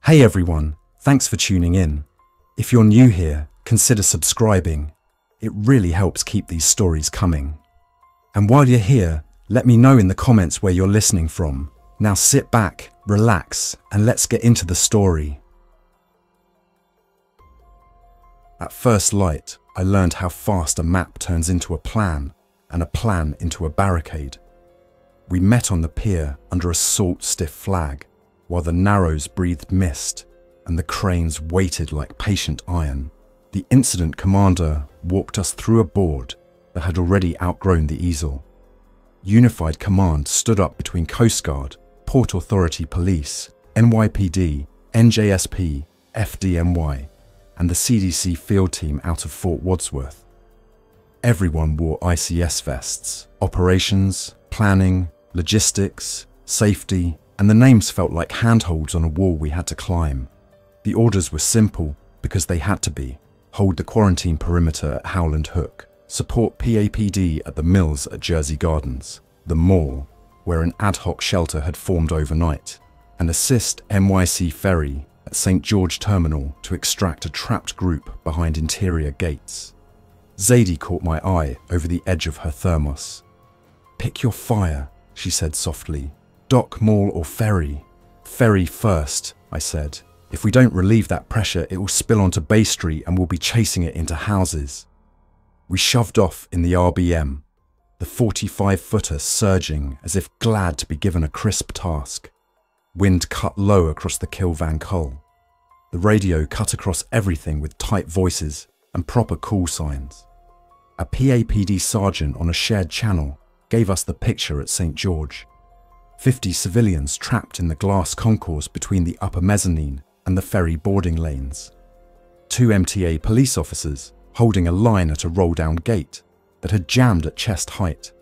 Hey everyone, thanks for tuning in. If you're new here, consider subscribing. It really helps keep these stories coming. And while you're here, let me know in the comments where you're listening from. Now sit back, relax, and let's get into the story. At first light, I learned how fast a map turns into a plan, and a plan into a barricade. We met on the pier under a salt-stiff flag, while the narrows breathed mist and the cranes waited like patient iron. The incident commander walked us through a board that had already outgrown the easel. Unified command stood up between Coast Guard, Port Authority Police, NYPD, NJSP, FDNY, and the CDC field team out of Fort Wadsworth. Everyone wore ICS vests, operations, planning, logistics, safety, and the names felt like handholds on a wall we had to climb. The orders were simple because they had to be. Hold the quarantine perimeter at Howland Hook. Support PAPD at the mills at Jersey Gardens, the mall, where an ad hoc shelter had formed overnight, and assist NYC Ferry at St. George Terminal to extract a trapped group behind interior gates. Zadie caught my eye over the edge of her thermos. "Pick your fire," she said softly. "Dock, mall or ferry?" "Ferry first," I said. "If we don't relieve that pressure, it will spill onto Bay Street and we'll be chasing it into houses." We shoved off in the RBM, the 45-footer surging as if glad to be given a crisp task. Wind cut low across the Kilvan Cull. The radio cut across everything with tight voices and proper call signs. A PAPD sergeant on a shared channel gave us the picture at St. George. 50 civilians trapped in the glass concourse between the upper mezzanine and the ferry boarding lanes. 2 MTA police officers holding a line at a roll-down gate that had jammed at chest height.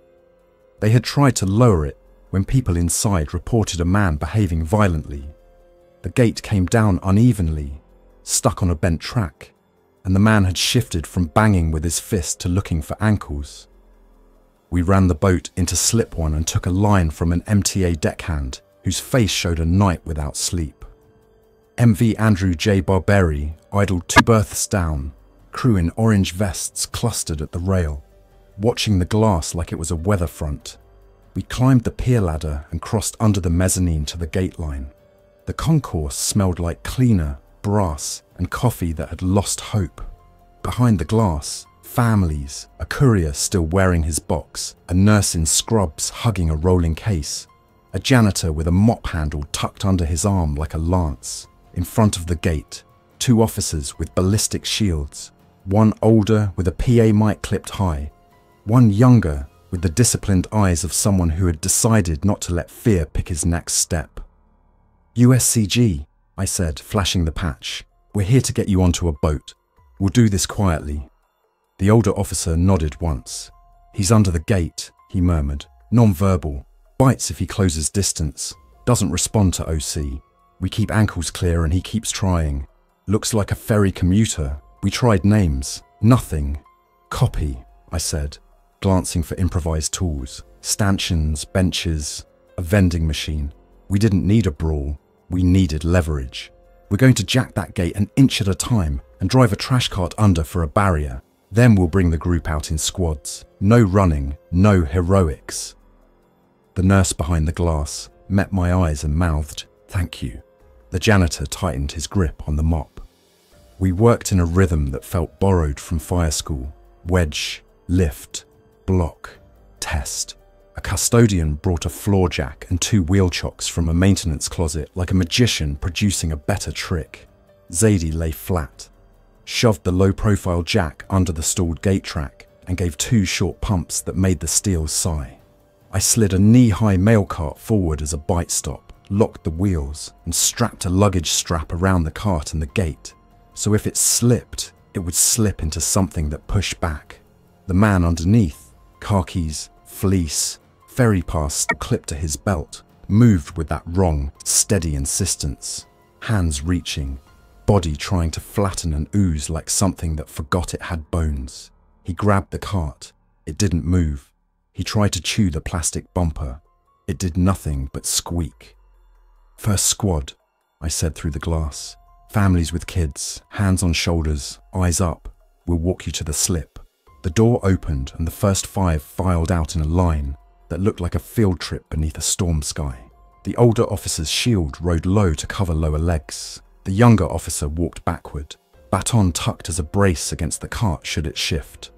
They had tried to lower it when people inside reported a man behaving violently. The gate came down unevenly, stuck on a bent track, and the man had shifted from banging with his fist to looking for ankles. We ran the boat into Slip One and took a line from an MTA deckhand whose face showed a night without sleep. MV Andrew J. Barberi idled 2 berths down, crew in orange vests clustered at the rail, watching the glass like it was a weather front. We climbed the pier ladder and crossed under the mezzanine to the gate line. The concourse smelled like cleaner, brass, and coffee that had lost hope. Behind the glass, families, a courier still wearing his box, a nurse in scrubs hugging a rolling case, a janitor with a mop handle tucked under his arm like a lance. In front of the gate, 2 officers with ballistic shields, one older with a PA mic clipped high, one younger with the disciplined eyes of someone who had decided not to let fear pick his next step. "USCG," I said, flashing the patch. "We're here to get you onto a boat. We'll do this quietly." The older officer nodded once. "He's under the gate," he murmured, non-verbal, bites if he closes distance, doesn't respond to OC. We keep ankles clear and he keeps trying. "Looks like a ferry commuter. We tried names. Nothing." "Copy," I said, glancing for improvised tools, stanchions, benches, a vending machine. We didn't need a brawl. We needed leverage. "We're going to jack that gate an inch at a time and drive a trash cart under for a barrier. Then we'll bring the group out in squads. No running, no heroics." The nurse behind the glass met my eyes and mouthed, "Thank you." The janitor tightened his grip on the mop. We worked in a rhythm that felt borrowed from fire school. Wedge, lift, block, test. A custodian brought a floor jack and 2 wheel chocks from a maintenance closet like a magician producing a better trick. Zadie lay flat, shoved the low-profile jack under the stalled gate track and gave 2 short pumps that made the steel sigh. I slid a knee-high mail cart forward as a bite stop, locked the wheels, and strapped a luggage strap around the cart and the gate, so if it slipped, it would slip into something that pushed back. The man underneath, khakis, fleece, ferry pass still clipped to his belt, moved with that wrong, steady insistence, hands reaching, body trying to flatten and ooze like something that forgot it had bones. He grabbed the cart. It didn't move. He tried to chew the plastic bumper. It did nothing but squeak. "First squad," I said through the glass. Families with kids, hands on shoulders, eyes up. We'll walk you to the slip. The door opened and the first 5 filed out in a line that looked like a field trip beneath a storm sky. The older officer's shield rode low to cover lower legs. The younger officer walked backward, baton tucked as a brace against the cart should it shift.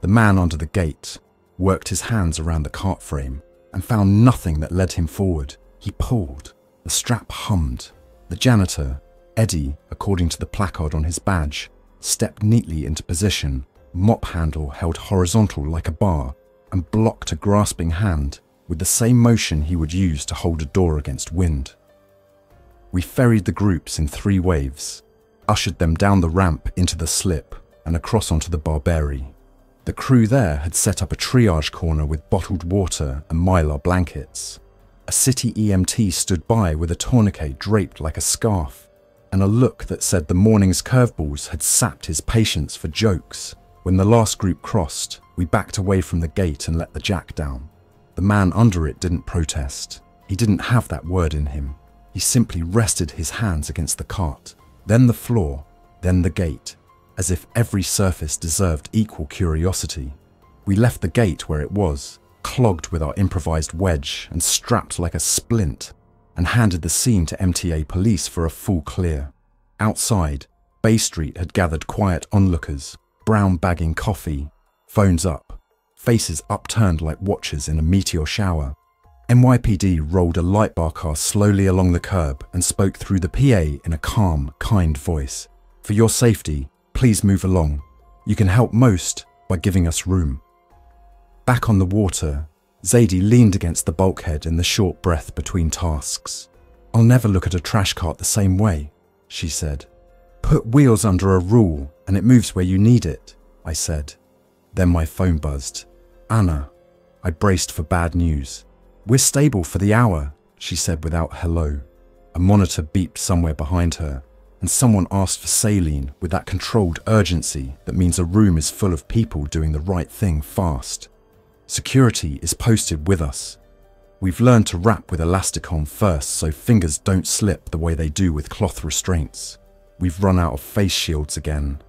The man under the gate worked his hands around the cart frame and found nothing that led him forward. He pulled. The strap hummed. The janitor, Eddie, according to the placard on his badge, stepped neatly into position, mop handle held horizontal like a bar, and blocked a grasping hand with the same motion he would use to hold a door against wind. We ferried the groups in 3 waves, ushered them down the ramp into the slip and across onto the Barbary. The crew there had set up a triage corner with bottled water and mylar blankets. A city EMT stood by with a tourniquet draped like a scarf, and a look that said the morning's curveballs had sapped his patience for jokes. When the last group crossed, we backed away from the gate and let the jack down. The man under it didn't protest. He didn't have that word in him. He simply rested his hands against the cart, then the floor, then the gate, as if every surface deserved equal curiosity. We left the gate where it was, clogged with our improvised wedge and strapped like a splint, and handed the scene to MTA police for a full clear. Outside, Bay Street had gathered quiet onlookers, brown bagging coffee, phones up, faces upturned like watchers in a meteor shower. NYPD rolled a light bar car slowly along the curb and spoke through the PA in a calm, kind voice. For your safety, please move along. You can help most by giving us room. Back on the water, Zadie leaned against the bulkhead in the short breath between tasks. I'll never look at a trash cart the same way, she said. Put wheels under a rule and it moves where you need it, I said. Then my phone buzzed. Anna. I braced for bad news. We're stable for the hour, she said without hello. A monitor beeped somewhere behind her, and someone asked for saline with that controlled urgency that means a room is full of people doing the right thing fast. Security is posted with us. We've learned to wrap with elasticon first so fingers don't slip the way they do with cloth restraints. We've run out of face shields again.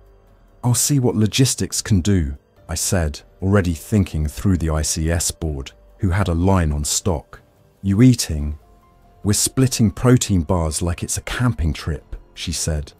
I'll see what logistics can do, I said, already thinking through the ICS board, who had a line on stock. You eating? We're splitting protein bars like it's a camping trip, she said.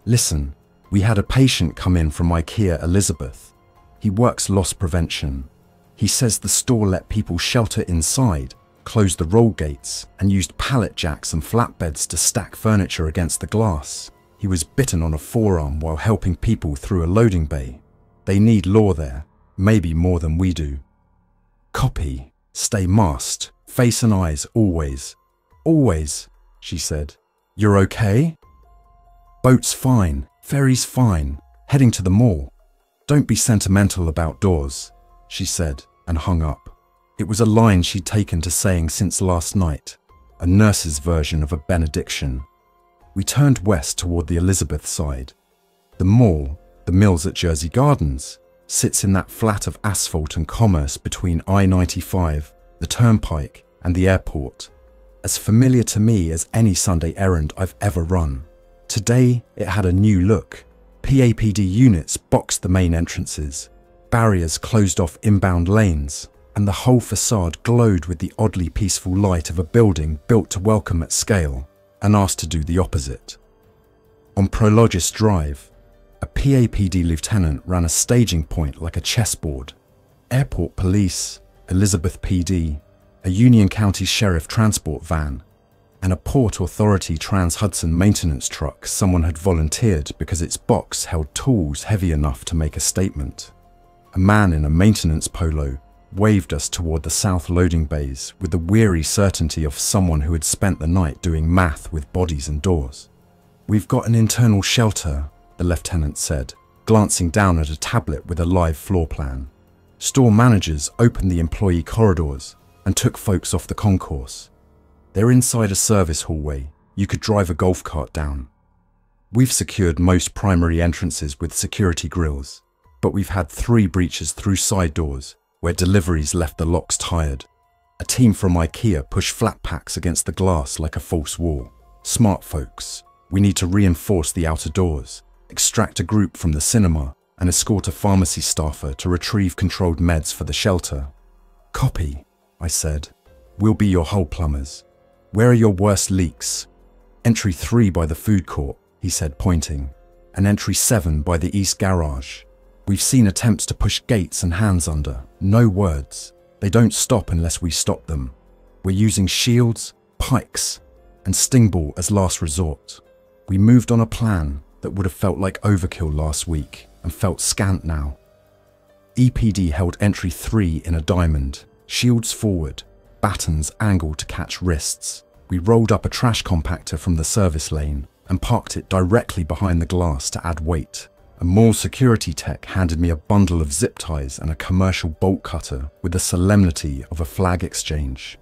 Listen, we had a patient come in from IKEA Elizabeth. He works loss prevention. He says the store let people shelter inside, closed the roll gates, and used pallet jacks and flatbeds to stack furniture against the glass. He was bitten on a forearm while helping people through a loading bay. They need law there, maybe more than we do. Copy. Stay masked, face and eyes always. Always, she said. You're okay? Boat's fine, ferry's fine, heading to the mall. Don't be sentimental about doors, she said and hung up. It was a line she'd taken to saying since last night, a nurse's version of a benediction. We turned west toward the Elizabeth side. The mall, the Mills at Jersey Gardens, sits in that flat of asphalt and commerce between I-95, the turnpike, and the airport, as familiar to me as any Sunday errand I've ever run. Today, it had a new look. PAPD units boxed the main entrances, barriers closed off inbound lanes, and the whole facade glowed with the oddly peaceful light of a building built to welcome at scale and asked to do the opposite. On Prologis Drive, a PAPD lieutenant ran a staging point like a chessboard. Airport police, Elizabeth PD, a Union County Sheriff transport van, and a Port Authority Trans-Hudson maintenance truck someone had volunteered because its box held tools heavy enough to make a statement. A man in a maintenance polo waved us toward the south loading bays with the weary certainty of someone who had spent the night doing math with bodies and doors. We've got an internal shelter, the lieutenant said, glancing down at a tablet with a live floor plan. Store managers opened the employee corridors and took folks off the concourse. They're inside a service hallway. You could drive a golf cart down. We've secured most primary entrances with security grills, but we've had 3 breaches through side doors where deliveries left the locks tired. A team from IKEA pushed flat packs against the glass like a false wall. Smart folks. We need to reinforce the outer doors, extract a group from the cinema, and escort a pharmacy staffer to retrieve controlled meds for the shelter. Copy, I said. We'll be your hull plumbers. Where are your worst leaks? Entry 3 by the food court, he said, pointing, and entry 7 by the east garage. We've seen attempts to push gates and hands under. No words. They don't stop unless we stop them. We're using shields, pikes, and stingball as last resort. We moved on a plan that would have felt like overkill last week and felt scant now. EPD held entry 3 in a diamond, shields forward, batons angled to catch wrists. We rolled up a trash compactor from the service lane and parked it directly behind the glass to add weight. A mall security tech handed me a bundle of zip ties and a commercial bolt cutter with the solemnity of a flag exchange.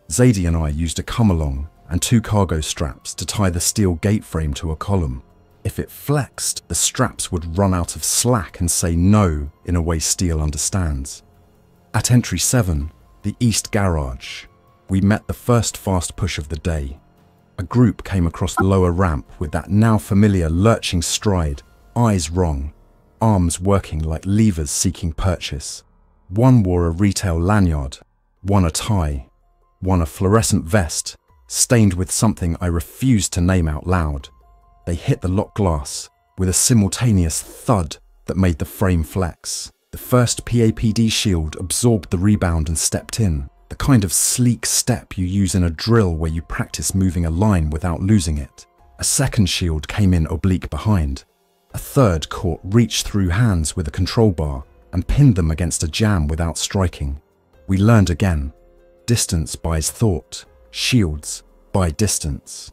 Zadie and I used a come-along and 2 cargo straps to tie the steel gate frame to a column. If it flexed, the straps would run out of slack and say no in a way steel understands. At entry 7, the east garage, we met the first fast push of the day. A group came across the lower ramp with that now familiar lurching stride, eyes wrong, arms working like levers seeking purchase. One wore a retail lanyard, one a tie, one a fluorescent vest, stained with something I refused to name out loud. They hit the locked glass with a simultaneous thud that made the frame flex. The first PAPD shield absorbed the rebound and stepped in, the kind of sleek step you use in a drill where you practice moving a line without losing it. A second shield came in oblique behind. A third caught reach through hands with a control bar and pinned them against a jam without striking. We learned again. Distance buys thought, shields buy distance.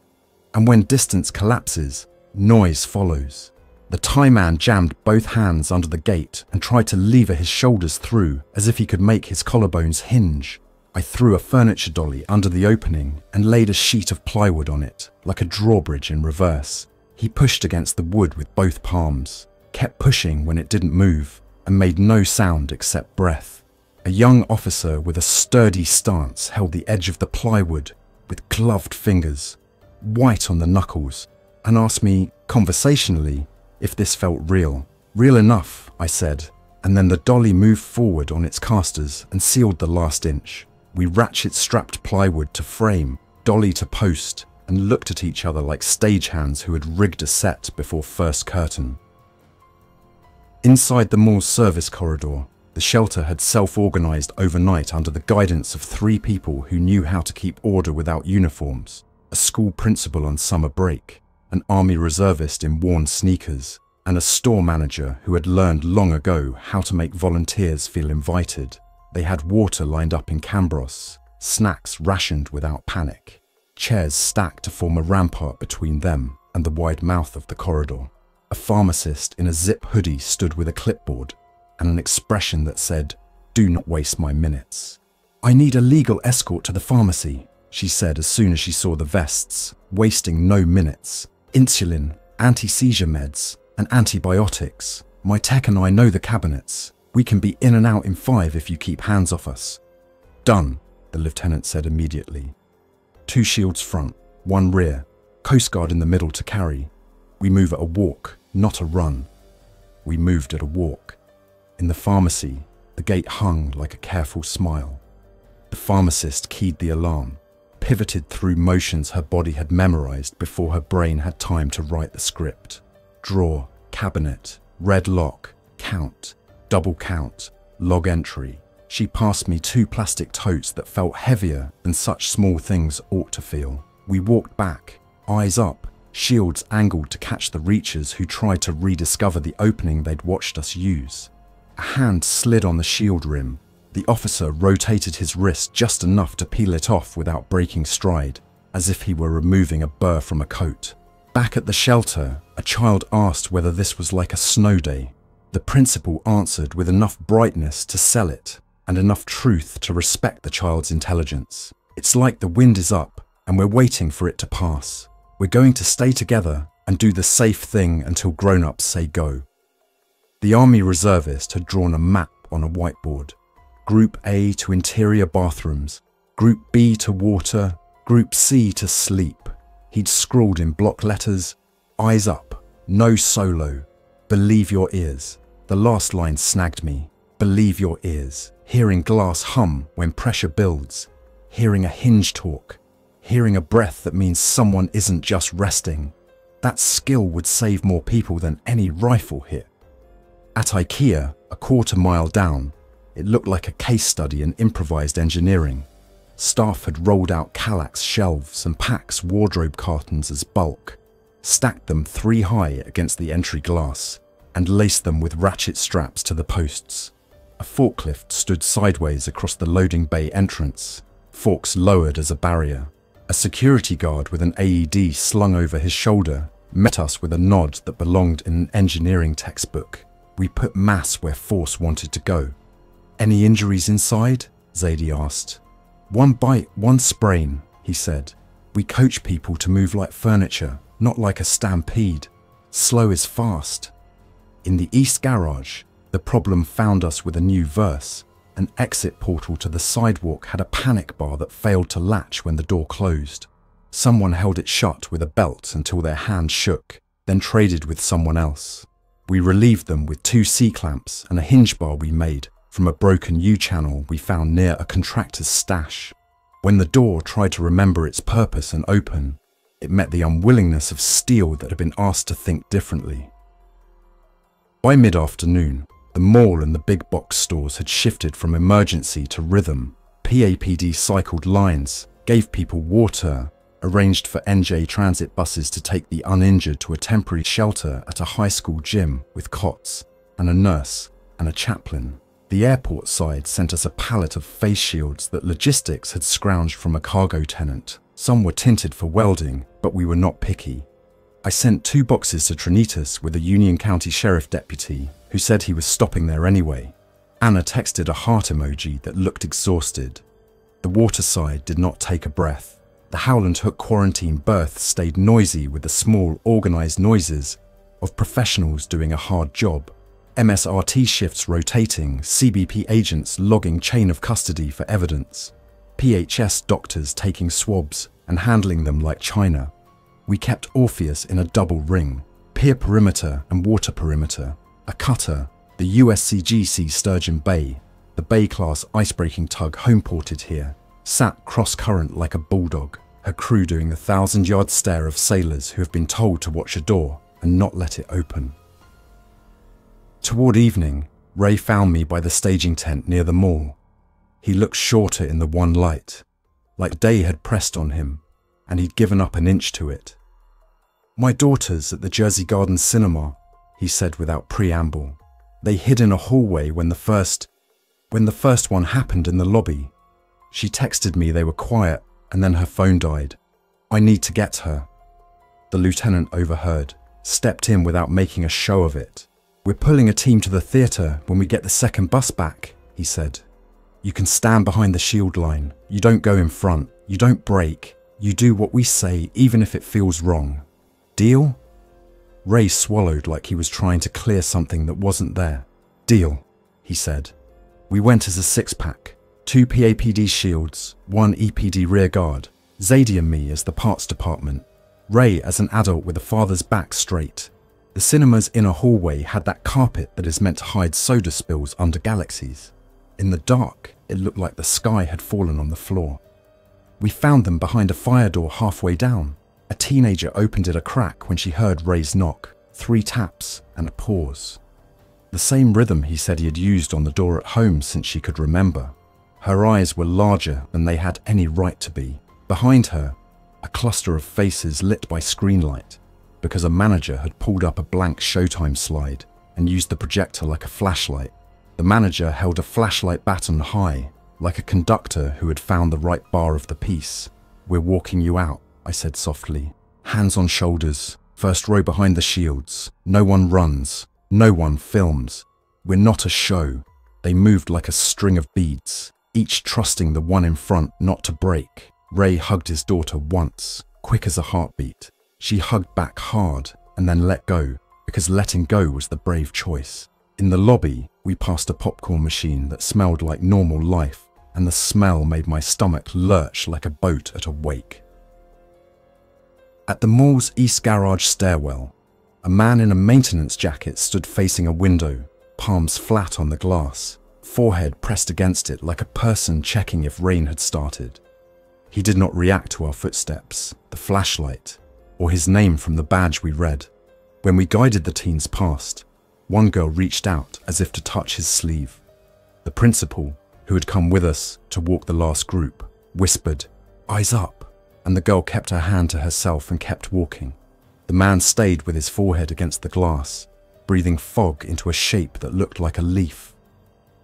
And when distance collapses, noise follows. The tie man jammed both hands under the gate and tried to lever his shoulders through as if he could make his collarbones hinge. I threw a furniture dolly under the opening and laid a sheet of plywood on it, like a drawbridge in reverse. He pushed against the wood with both palms, kept pushing when it didn't move, and made no sound except breath. A young officer with a sturdy stance held the edge of the plywood with gloved fingers, white on the knuckles, and asked me, conversationally, if this felt real. Real enough, I said, and then the dolly moved forward on its casters and sealed the last inch. We ratchet-strapped plywood to frame, dolly to post, and looked at each other like stagehands who had rigged a set before first curtain. Inside the mall's service corridor, the shelter had self-organized overnight under the guidance of 3 people who knew how to keep order without uniforms. A school principal on summer break, an army reservist in worn sneakers, and a store manager who had learned long ago how to make volunteers feel invited. They had water lined up in Cambros, snacks rationed without panic, chairs stacked to form a rampart between them and the wide mouth of the corridor. A pharmacist in a zip hoodie stood with a clipboard and an expression that said, "Do not waste my minutes." "I need a legal escort to the pharmacy," she said as soon as she saw the vests, wasting no minutes. "Insulin, anti-seizure meds, and antibiotics. My tech and I know the cabinets. We can be in and out in 5 if you keep hands off us." "Done," the lieutenant said immediately. 2 shields front, 1 rear, Coast Guard in the middle to carry. We move at a walk, not a run. We moved at a walk. In the pharmacy, the gate hung like a careful smile. The pharmacist keyed the alarm, pivoted through motions her body had memorized before her brain had time to write the script. Drawer, cabinet, red lock, count, double count, log entry. She passed me 2 plastic totes that felt heavier than such small things ought to feel. We walked back, eyes up, shields angled to catch the reachers who tried to rediscover the opening they'd watched us use. A hand slid on the shield rim. The officer rotated his wrist just enough to peel it off without breaking stride, as if he were removing a burr from a coat. Back at the shelter, a child asked whether this was like a snow day. The principal answered with enough brightness to sell it, and enough truth to respect the child's intelligence. "It's like the wind is up, and we're waiting for it to pass. We're going to stay together and do the safe thing until grown-ups say go." The army reservist had drawn a map on a whiteboard. Group A to interior bathrooms, Group B to water, Group C to sleep. He'd scrawled in block letters, "Eyes up, no solo, believe your ears." The last line snagged me. Believe your ears. Hearing glass hum when pressure builds. Hearing a hinge torque. Hearing a breath that means someone isn't just resting. That skill would save more people than any rifle hit. At IKEA, a quarter-mile down, it looked like a case study in improvised engineering. Staff had rolled out Kallax shelves and Pax wardrobe cartons as bulk, stacked them 3 high against the entry glass, and laced them with ratchet straps to the posts. A forklift stood sideways across the loading bay entrance, forks lowered as a barrier. A security guard with an AED slung over his shoulder met us with a nod that belonged in an engineering textbook. We put mass where force wanted to go. "Any injuries inside?" Zadie asked. "One bite, one sprain," he said. "We coach people to move like furniture, not like a stampede. Slow is fast." In the East Garage, the problem found us with a new verse. An exit portal to the sidewalk had a panic bar that failed to latch when the door closed. Someone held it shut with a belt until their hand shook, then traded with someone else. We relieved them with 2 C-clamps and a hinge bar we made from a broken U-channel we found near a contractor's stash. When the door tried to remember its purpose and open, it met the unwillingness of steel that had been asked to think differently. By mid-afternoon, the mall and the big box stores had shifted from emergency to rhythm. PAPD cycled lines, gave people water, arranged for NJ transit buses to take the uninjured to a temporary shelter at a high school gym with cots, and a nurse, and a chaplain. The airport side sent us a pallet of face shields that logistics had scrounged from a cargo tenant. Some were tinted for welding, but we were not picky. I sent 2 boxes to Trinitas with a Union County Sheriff deputy who said he was stopping there anyway. Anna texted a heart emoji that looked exhausted. The waterside did not take a breath. The Howland Hook quarantine berth stayed noisy with the small, organised noises of professionals doing a hard job. MSRT shifts rotating, CBP agents logging chain of custody for evidence. PHS doctors taking swabs and handling them like China. We kept Orpheus in a double ring, pier perimeter and water perimeter. A cutter, the USCGC Sturgeon Bay, the Bay-class icebreaking tug home-ported here, sat cross-current like a bulldog, her crew doing the 1,000-yard stare of sailors who have been told to watch a door and not let it open. Toward evening, Ray found me by the staging tent near the mall. He looked shorter in the one light, like day had pressed on him, and he'd given up an inch to it. "My daughter's at the Jersey Gardens Cinema," he said without preamble. "They hid in a hallway when the first one happened in the lobby. She texted me they were quiet, and then her phone died. I need to get her." The lieutenant overheard, stepped in without making a show of it. "We're pulling a team to the theatre when we get the second bus back," he said. "You can stand behind the shield line. You don't go in front. You don't break. You do what we say even if it feels wrong. Deal?" Ray swallowed like he was trying to clear something that wasn't there. "Deal," he said. We went as a 6-pack. 2 PAPD shields, 1 EPD rear guard, Zadie and me as the parts department, Ray as an adult with a father's back straight. The cinema's inner hallway had that carpet that is meant to hide soda spills under galaxies. In the dark, it looked like the sky had fallen on the floor. We found them behind a fire door halfway down. A teenager opened it a crack when she heard Ray's knock, 3 taps and a pause. The same rhythm he said he had used on the door at home since she could remember. Her eyes were larger than they had any right to be. Behind her, a cluster of faces lit by screen light, because a manager had pulled up a blank Showtime slide and used the projector like a flashlight. The manager held a flashlight baton high, like a conductor who had found the right bar of the piece. "We're walking you out," I said softly. "Hands on shoulders, first row behind the shields. No one runs, no one films. We're not a show." They moved like a string of beads, each trusting the one in front not to break. Ray hugged his daughter once, quick as a heartbeat. She hugged back hard and then let go, because letting go was the brave choice. In the lobby, we passed a popcorn machine that smelled like normal life, and the smell made my stomach lurch like a boat at a wake. At the mall's east garage stairwell, a man in a maintenance jacket stood facing a window, palms flat on the glass, forehead pressed against it like a person checking if rain had started. He did not react to our footsteps, the flashlight, or his name from the badge we read. When we guided the teens past, one girl reached out as if to touch his sleeve. The principal, who had come with us to walk the last group, whispered, "Eyes up," and the girl kept her hand to herself and kept walking. The man stayed with his forehead against the glass, breathing fog into a shape that looked like a leaf.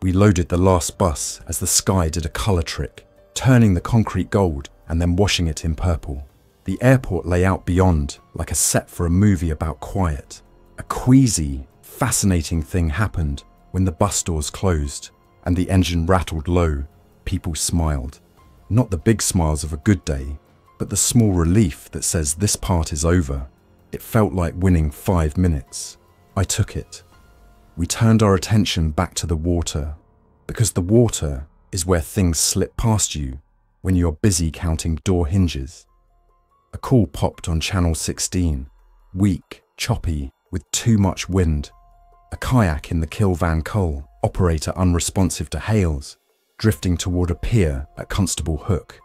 We loaded the last bus as the sky did a colour trick, turning the concrete gold and then washing it in purple. The airport lay out beyond, like a set for a movie about quiet. A queasy, fascinating thing happened when the bus doors closed and the engine rattled low. People smiled. Not the big smiles of a good day, but the small relief that says this part is over. It felt like winning 5 minutes. I took it. We turned our attention back to the water, because the water is where things slip past you when you're busy counting door hinges. A call popped on channel 16, weak, choppy, with too much wind. A kayak in the Kilvan Col, operator unresponsive to hails, drifting toward a pier at Constable Hook.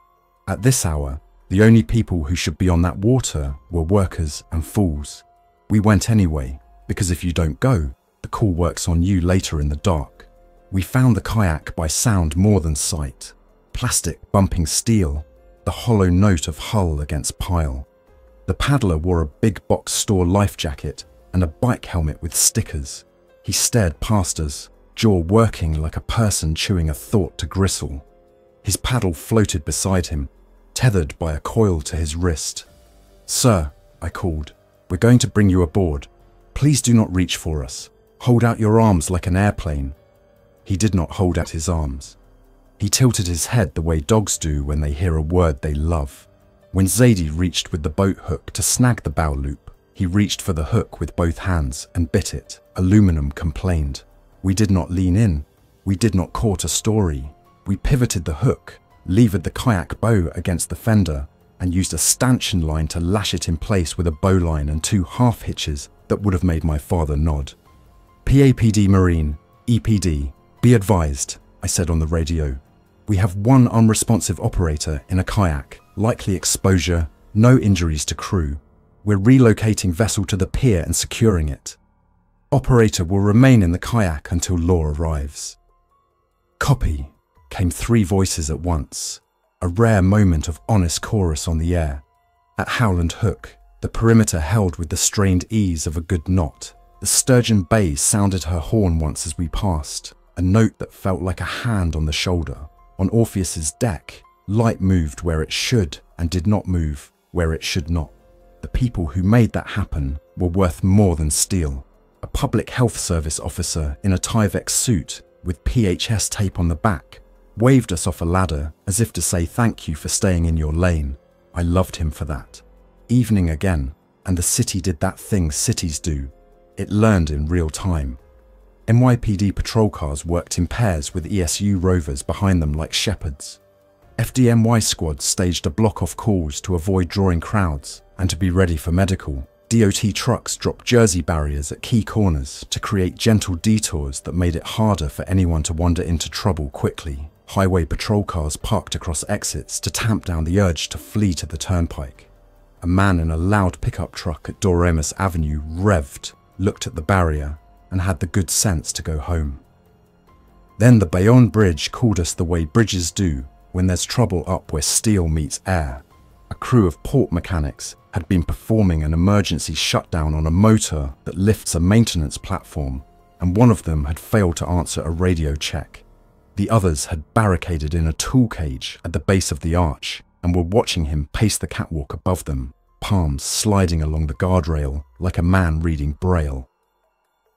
At this hour, the only people who should be on that water were workers and fools. We went anyway, because if you don't go, the call works on you later in the dark. We found the kayak by sound more than sight. Plastic bumping steel, the hollow note of hull against pile. The paddler wore a big box store life jacket and a bike helmet with stickers. He stared past us, jaw working like a person chewing a thought to gristle. His paddle floated beside him, tethered by a coil to his wrist. "Sir," I called, "we're going to bring you aboard. Please do not reach for us. Hold out your arms like an airplane." He did not hold out his arms. He tilted his head the way dogs do when they hear a word they love. When Zadie reached with the boat hook to snag the bow loop, he reached for the hook with both hands and bit it. Aluminum complained. We did not lean in. We did not court a story. We pivoted the hook, levered the kayak bow against the fender, and used a stanchion line to lash it in place with a bowline and 2 half hitches that would have made my father nod. "PAPD Marine, EPD, be advised," I said on the radio. "We have 1 unresponsive operator in a kayak, likely exposure, no injuries to crew. We're relocating vessel to the pier and securing it. Operator will remain in the kayak until law arrives." "Copy," came 3 voices at once, a rare moment of honest chorus on the air. At Howland Hook, the perimeter held with the strained ease of a good knot. The Sturgeon Bay sounded her horn once as we passed, a note that felt like a hand on the shoulder. On Orpheus's deck, light moved where it should and did not move where it should not. The people who made that happen were worth more than steel. A public health service officer in a Tyvek suit with PHS tape on the back waved us off a ladder as if to say thank you for staying in your lane. I loved him for that. Evening again, and the city did that thing cities do. It learned in real time. NYPD patrol cars worked in pairs with ESU rovers behind them like shepherds. FDNY squads staged a block off calls to avoid drawing crowds and to be ready for medical. DOT trucks dropped jersey barriers at key corners to create gentle detours that made it harder for anyone to wander into trouble quickly. Highway patrol cars parked across exits to tamp down the urge to flee to the turnpike. A man in a loud pickup truck at Doremus Avenue revved, looked at the barrier, and had the good sense to go home. Then the Bayonne Bridge called us the way bridges do when there's trouble up where steel meets air. A crew of port mechanics had been performing an emergency shutdown on a motor that lifts a maintenance platform, and one of them had failed to answer a radio check. The others had barricaded in a tool cage at the base of the arch and were watching him pace the catwalk above them, palms sliding along the guardrail like a man reading Braille.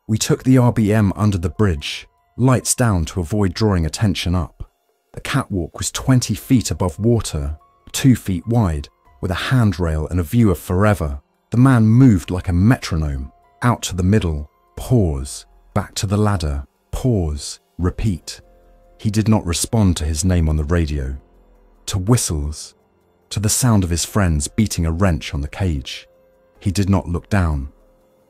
We took the RBM under the bridge, lights down to avoid drawing attention up. The catwalk was 20 feet above water, 2 feet wide, with a handrail and a view of forever. The man moved like a metronome, out to the middle, pause, back to the ladder, pause, repeat. He did not respond to his name on the radio. To whistles. to the sound of his friends beating a wrench on the cage. He did not look down.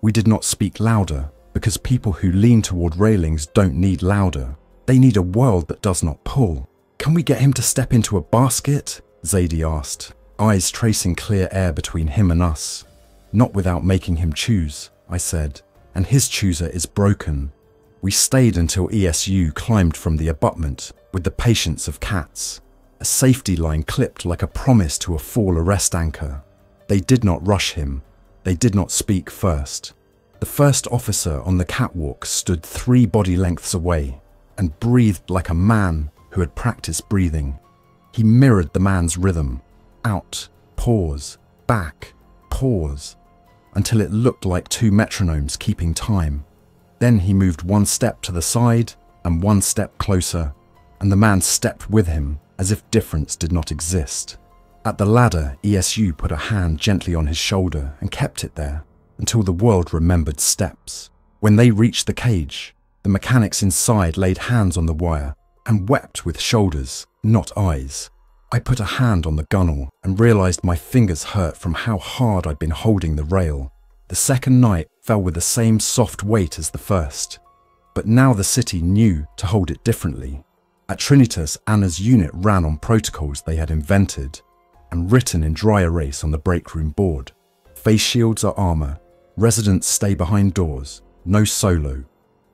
We did not speak louder, because people who lean toward railings don't need louder. They need a world that does not pull. "Can we get him to step into a basket?" Zadie asked, eyes tracing clear air between him and us. "Not without making him choose," I said, "and his chooser is broken." We stayed until ESU climbed from the abutment with the patience of cats. A safety line clipped like a promise to a fall arrest anchor. They did not rush him. They did not speak first. The first officer on the catwalk stood 3 body lengths away and breathed like a man who had practiced breathing. He mirrored the man's rhythm. Out, pause, back, pause, until it looked like 2 metronomes keeping time. Then he moved 1 step to the side and 1 step closer, and the man stepped with him as if difference did not exist. At the ladder, ESU put a hand gently on his shoulder and kept it there until the world remembered steps. When they reached the cage, the mechanics inside laid hands on the wire and wept with shoulders, not eyes. I put a hand on the gunnel and realized my fingers hurt from how hard I'd been holding the rail. The second night fell with the same soft weight as the first, but now the city knew to hold it differently. At Trinitas, Anna's unit ran on protocols they had invented and written in dry erase on the break room board. Face shields are armor. Residents stay behind doors. No solo.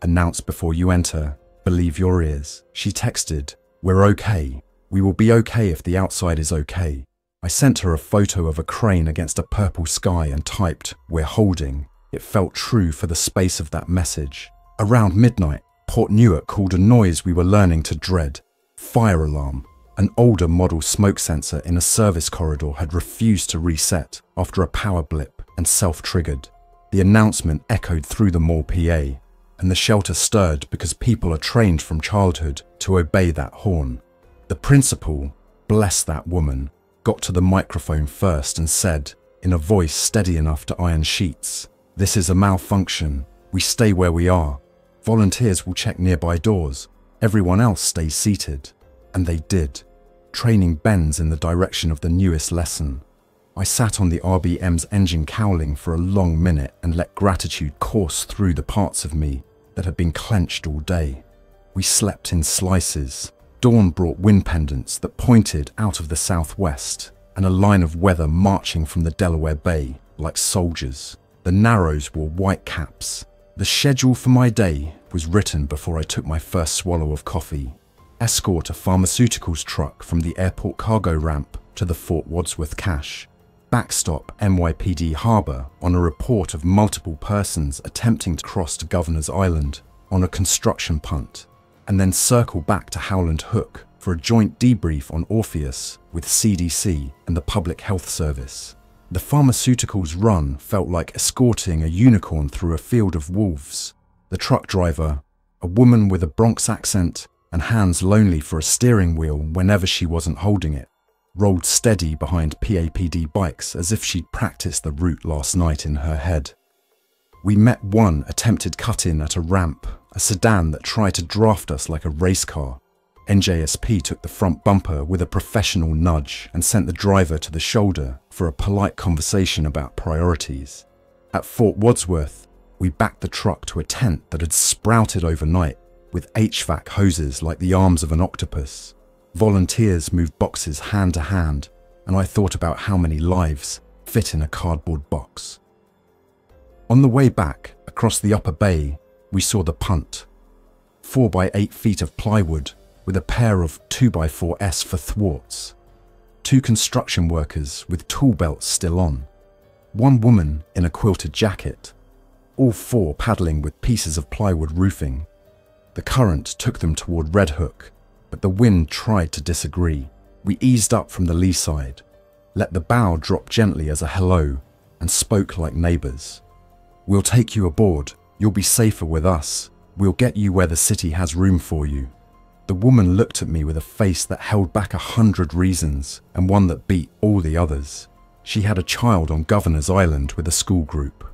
Announce before you enter. Believe your ears. She texted, "We're okay. We will be okay if the outside is okay." I sent her a photo of a crane against a purple sky and typed, "We're holding." It felt true for the space of that message. Around midnight, Port Newark called a noise we were learning to dread. Fire alarm. An older model smoke sensor in a service corridor had refused to reset after a power blip and self-triggered. The announcement echoed through the mall PA, and the shelter stirred because people are trained from childhood to obey that horn. The principal, bless that woman, got to the microphone first and said, in a voice steady enough to iron sheets, "This is a malfunction. We stay where we are. Volunteers will check nearby doors. Everyone else stays seated." And they did. Training bends in the direction of the newest lesson. I sat on the RBM's engine cowling for a long minute and let gratitude course through the parts of me that had been clenched all day. We slept in slices. Dawn brought wind pendants that pointed out of the southwest, and a line of weather marching from the Delaware Bay like soldiers. The Narrows wore white caps. The schedule for my day was written before I took my first swallow of coffee. Escort a pharmaceuticals truck from the airport cargo ramp to the Fort Wadsworth cache. Backstop NYPD Harbour on a report of multiple persons attempting to cross to Governor's Island on a construction punt, and then circle back to Howland Hook for a joint debrief on Orpheus with CDC and the Public Health Service. The pharmaceuticals run felt like escorting a unicorn through a field of wolves. The truck driver, a woman with a Bronx accent and hands lonely for a steering wheel whenever she wasn't holding it, rolled steady behind PAPD bikes as if she'd practiced the route last night in her head. We met one attempted cut-in at a ramp, a sedan that tried to draft us like a race car. NJSP took the front bumper with a professional nudge and sent the driver to the shoulder for a polite conversation about priorities. At Fort Wadsworth, we backed the truck to a tent that had sprouted overnight with HVAC hoses like the arms of an octopus. Volunteers moved boxes hand to hand, and I thought about how many lives fit in a cardboard box. On the way back, across the upper bay, we saw the punt. 4 by 8 feet of plywood with a pair of 2x4s for thwarts. 2 construction workers with tool belts still on. 1 woman in a quilted jacket. All 4 paddling with pieces of plywood roofing. The current took them toward Red Hook, but the wind tried to disagree. We eased up from the lee side, let the bow drop gently as a hello, and spoke like neighbours. "We'll take you aboard. You'll be safer with us. We'll get you where the city has room for you." The woman looked at me with a face that held back 100 reasons and one that beat all the others. She had a child on Governor's Island with a school group.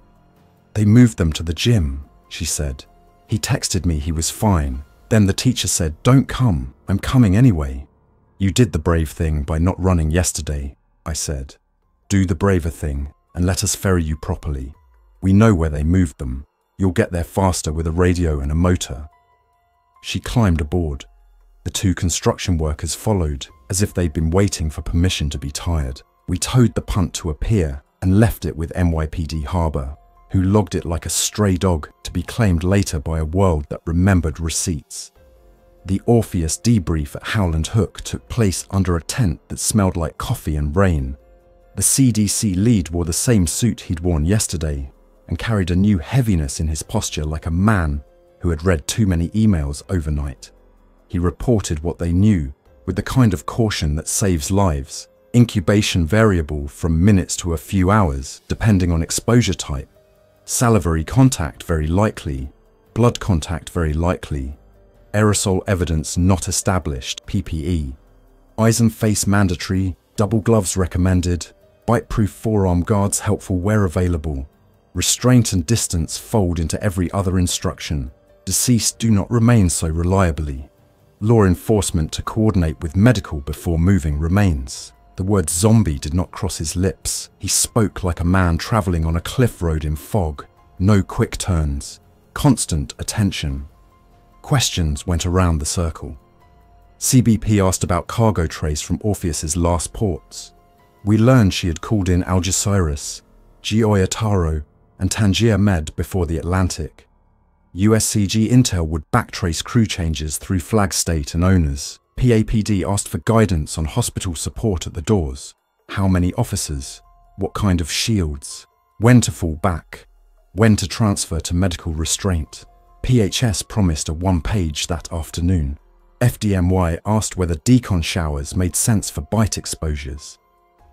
"They moved them to the gym," she said. "He texted me he was fine. Then the teacher said, 'Don't come. I'm coming anyway.' You did the brave thing by not running yesterday. I said. "Do the braver thing and let us ferry you properly. We know where they moved them. You'll get there faster with a radio and a motor." She climbed aboard. The two construction workers followed, as if they'd been waiting for permission to be tired. We towed the punt to a pier and left it with NYPD Harbour, who logged it like a stray dog to be claimed later by a world that remembered receipts. The Orpheus debrief at Howland Hook took place under a tent that smelled like coffee and rain. The CDC lead wore the same suit he'd worn yesterday and carried a new heaviness in his posture, like a man who had read too many emails overnight. He reported what they knew with the kind of caution that saves lives. Incubation variable from minutes to a few hours, depending on exposure type. Salivary contact very likely. Blood contact very likely. Aerosol evidence not established, PPE. Eyes and face mandatory, double gloves recommended. Bite-proof forearm guards helpful where available. Restraint and distance fold into every other instruction. Deceased do not remain so reliably. Law enforcement to coordinate with medical before moving remains. The word zombie did not cross his lips. He spoke like a man travelling on a cliff road in fog. No quick turns. Constant attention. Questions went around the circle. CBP asked about cargo trays from Orpheus's last ports. We learned she had called in Algeciras, Giotaro, and Tangier Med before the Atlantic. USCG Intel would backtrace crew changes through flag state and owners. PAPD asked for guidance on hospital support at the doors. How many officers? What kind of shields? When to fall back? When to transfer to medical restraint? PHS promised a one-page that afternoon. FDMY asked whether decon showers made sense for bite exposures.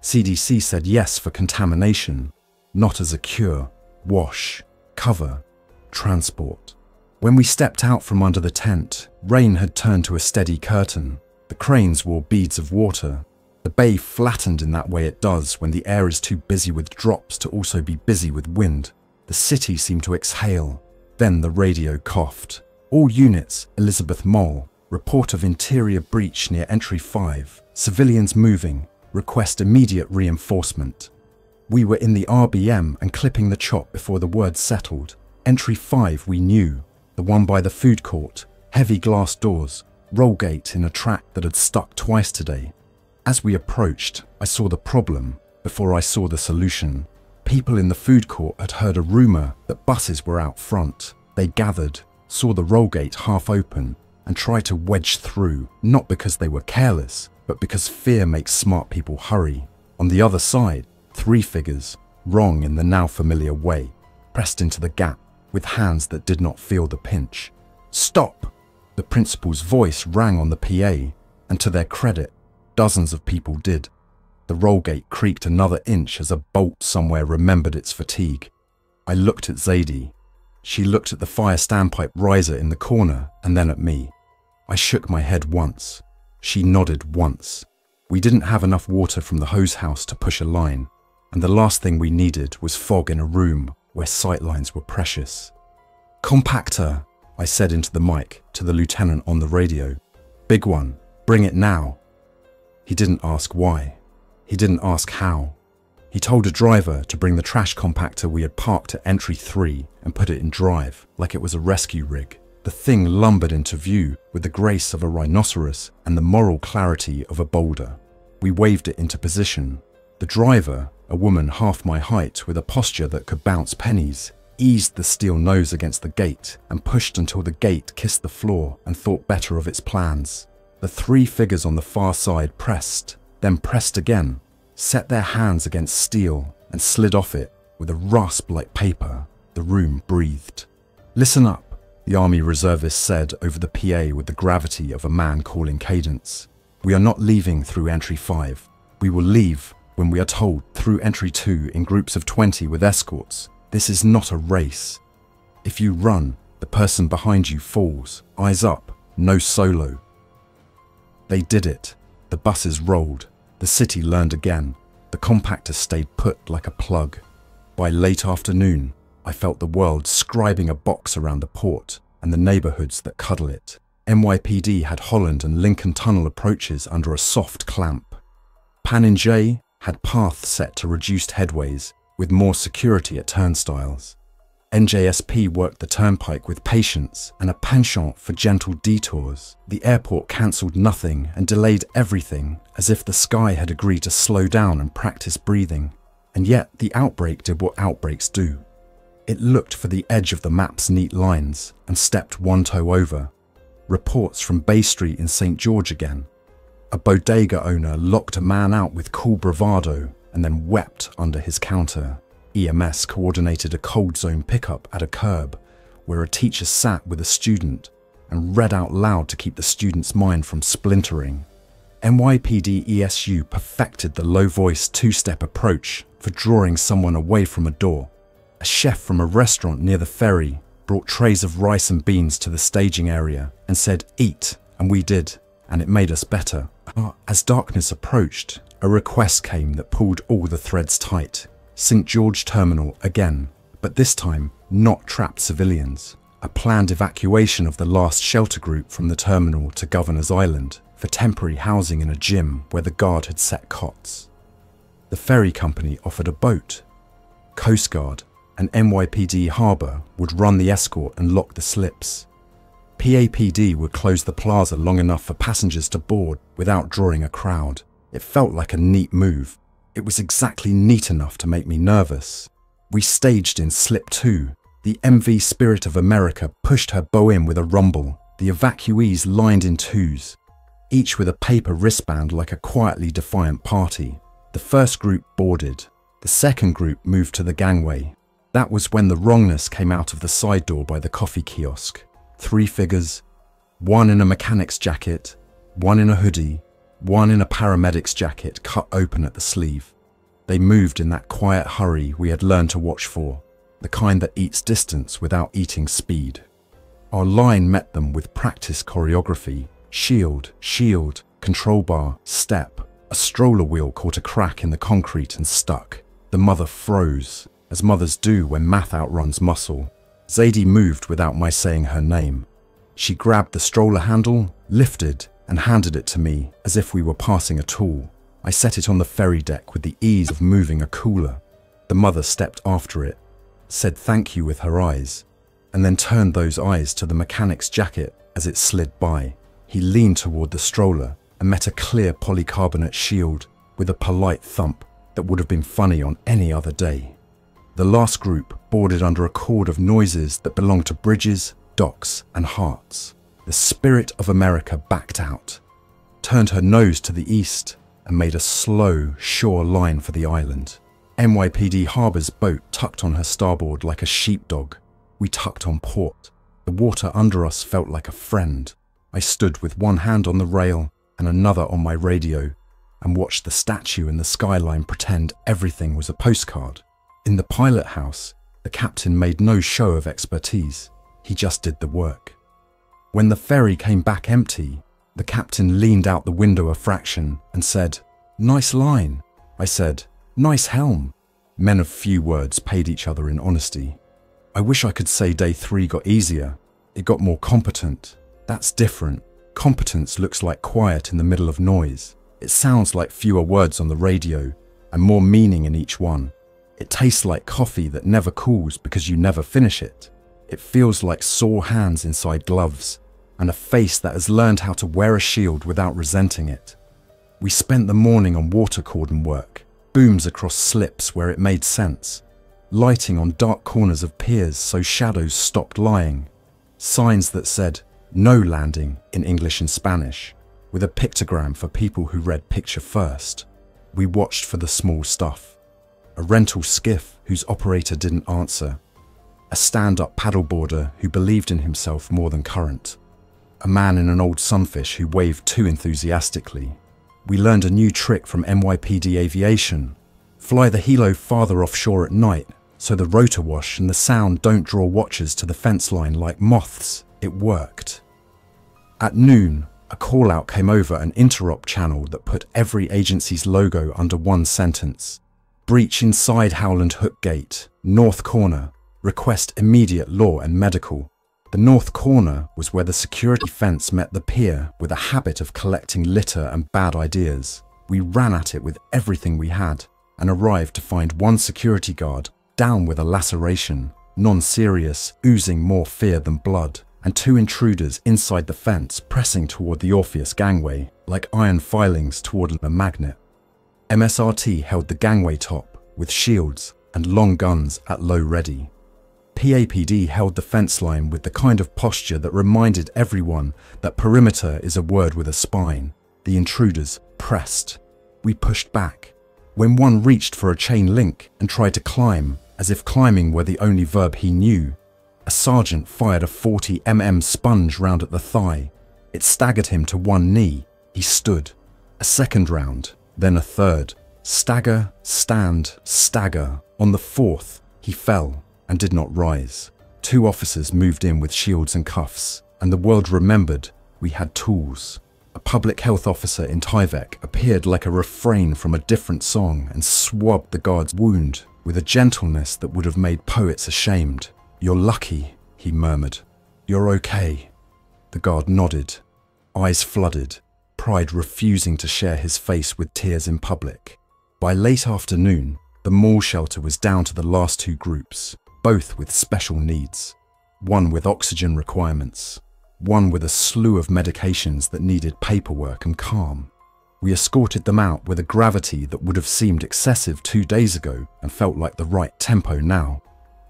CDC said yes for contamination, not as a cure. Wash, cover, transport. When we stepped out from under the tent, rain had turned to a steady curtain. The cranes wore beads of water. The bay flattened in that way it does when the air is too busy with drops to also be busy with wind. The city seemed to exhale. Then the radio coughed. All units, Elizabeth Mole. Report of interior breach near entry 5. Civilians moving. Request immediate reinforcement. We were in the RBM and clipping the chop before the word settled. Entry 5 we knew. The one by the food court. Heavy glass doors. Roll gate in a track that had stuck twice today. As we approached, I saw the problem before I saw the solution. People in the food court had heard a rumour that buses were out front. They gathered, saw the roll gate half open, and tried to wedge through, not because they were careless, but because fear makes smart people hurry. On the other side, 3 figures, wrong in the now familiar way, pressed into the gap with hands that did not feel the pinch. "Stop!" The principal's voice rang on the PA, and to their credit, dozens of people did. The roll gate creaked another inch as a bolt somewhere remembered its fatigue. I looked at Zadie. She looked at the fire standpipe riser in the corner and then at me. I shook my head once. She nodded once. We didn't have enough water from the hose house to push a line, and the last thing we needed was fog in a room where sightlines were precious. "Compactor," I said into the mic to the lieutenant on the radio. "Big one, bring it now." He didn't ask why. He didn't ask how. He told a driver to bring the trash compactor we had parked at entry 3 and put it in drive, like it was a rescue rig. The thing lumbered into view with the grace of a rhinoceros and the moral clarity of a boulder. We waved it into position. The driver, a woman half my height with a posture that could bounce pennies, eased the steel nose against the gate and pushed until the gate kissed the floor and thought better of its plans. The 3 figures on the far side pressed, then pressed again, set their hands against steel and slid off it with a rasp like paper. The room breathed. "Listen up," the Army reservist said over the PA with the gravity of a man calling cadence. "We are not leaving through entry 5. We will leave when we are told through entry 2 in groups of 20 with escorts. This is not a race. If you run, the person behind you falls. Eyes up, no solo." They did it. The buses rolled. The city learned again. The compactor stayed put like a plug. By late afternoon, I felt the world scribing a box around the port and the neighbourhoods that cuddle it. NYPD had Holland and Lincoln Tunnel approaches under a soft clamp. Pan in J, had paths set to reduced headways with more security at turnstiles. NJSP worked the turnpike with patience and a penchant for gentle detours. The airport cancelled nothing and delayed everything, as if the sky had agreed to slow down and practice breathing. And yet the outbreak did what outbreaks do. It looked for the edge of the map's neat lines and stepped one toe over. Reports from Bay Street in St. George again. A bodega owner locked a man out with cool bravado and then wept under his counter. EMS coordinated a cold zone pickup at a curb where a teacher sat with a student and read out loud to keep the student's mind from splintering. NYPD ESU perfected the low-voice two-step approach for drawing someone away from a door. A chef from a restaurant near the ferry brought trays of rice and beans to the staging area and said, "Eat," and we did, and it made us better. As darkness approached, a request came that pulled all the threads tight. St. George Terminal again, but this time not trapped civilians. A planned evacuation of the last shelter group from the terminal to Governor's Island for temporary housing in a gym where the guard had set cots. The ferry company offered a boat. Coast Guard and NYPD Harbour would run the escort and lock the slips. PAPD would close the plaza long enough for passengers to board without drawing a crowd. It felt like a neat move. It was exactly neat enough to make me nervous. We staged in Slip 2. The MV Spirit of America pushed her bow in with a rumble. The evacuees lined in twos, each with a paper wristband like a quietly defiant party. The first group boarded. The second group moved to the gangway. That was when the wrongness came out of the side door by the coffee kiosk. 3 figures, one in a mechanic's jacket, one in a hoodie, one in a paramedic's jacket cut open at the sleeve. They moved in that quiet hurry we had learned to watch for, the kind that eats distance without eating speed. Our line met them with practice choreography: shield, shield, control bar, step. A stroller wheel caught a crack in the concrete and stuck. The mother froze, as mothers do when math outruns muscle. Zadie moved without my saying her name. She grabbed the stroller handle, lifted, and handed it to me as if we were passing a tool. I set it on the ferry deck with the ease of moving a cooler. The mother stepped after it, said thank you with her eyes, and then turned those eyes to the mechanic's jacket as it slid by. He leaned toward the stroller and met a clear polycarbonate shield with a polite thump that would have been funny on any other day. The last group boarded under a chord of noises that belonged to bridges, docks, and hearts. The Spirit of America backed out, turned her nose to the east, and made a slow, sure line for the island. NYPD Harbour's boat tucked on her starboard like a sheepdog. We tucked on port. The water under us felt like a friend. I stood with one hand on the rail and another on my radio and watched the statue in the skyline pretend everything was a postcard. In the pilot house, the captain made no show of expertise. He just did the work. When the ferry came back empty, the captain leaned out the window a fraction and said, "Nice line." I said, "Nice helm." Men of few words paid each other in honesty. I wish I could say day 3 got easier. It got more competent. That's different. Competence looks like quiet in the middle of noise. It sounds like fewer words on the radio and more meaning in each one. It tastes like coffee that never cools because you never finish it. It feels like sore hands inside gloves and a face that has learned how to wear a shield without resenting it. We spent the morning on water cordon work, booms across slips where it made sense, lighting on dark corners of piers so shadows stopped lying, signs that said "no landing" in English and Spanish, with a pictogram for people who read picture first. We watched for the small stuff. A rental skiff whose operator didn't answer. A stand-up paddleboarder who believed in himself more than current. A man in an old sunfish who waved too enthusiastically. We learned a new trick from NYPD Aviation. Fly the helo farther offshore at night so the rotor wash and the sound don't draw watchers to the fence line like moths. It worked. At noon, a call-out came over an interop channel that put every agency's logo under one sentence. Breach inside Howland Hook Gate, north corner. Request immediate law and medical. The north corner was where the security fence met the pier with a habit of collecting litter and bad ideas. We ran at it with everything we had and arrived to find one security guard down with a laceration, non-serious, oozing more fear than blood, and 2 intruders inside the fence pressing toward the Orpheus gangway like iron filings toward a magnet. MSRT held the gangway top with shields and long guns at low ready. PAPD held the fence line with the kind of posture that reminded everyone that perimeter is a word with a spine. The intruders pressed. We pushed back. When one reached for a chain link and tried to climb, as if climbing were the only verb he knew, a sergeant fired a 40mm sponge round at the thigh. It staggered him to one knee. He stood. A second round, then a third. Stagger, stand, stagger. On the fourth, he fell and did not rise. 2 officers moved in with shields and cuffs, and the world remembered we had tools. A public health officer in Tyvek appeared like a refrain from a different song and swabbed the guard's wound with a gentleness that would have made poets ashamed. "You're lucky," he murmured. "You're okay." The guard nodded, eyes flooded, pride refusing to share his face with tears in public. By late afternoon, the mall shelter was down to the last 2 groups, both with special needs. One with oxygen requirements, one with a slew of medications that needed paperwork and calm. We escorted them out with a gravity that would have seemed excessive 2 days ago and felt like the right tempo now.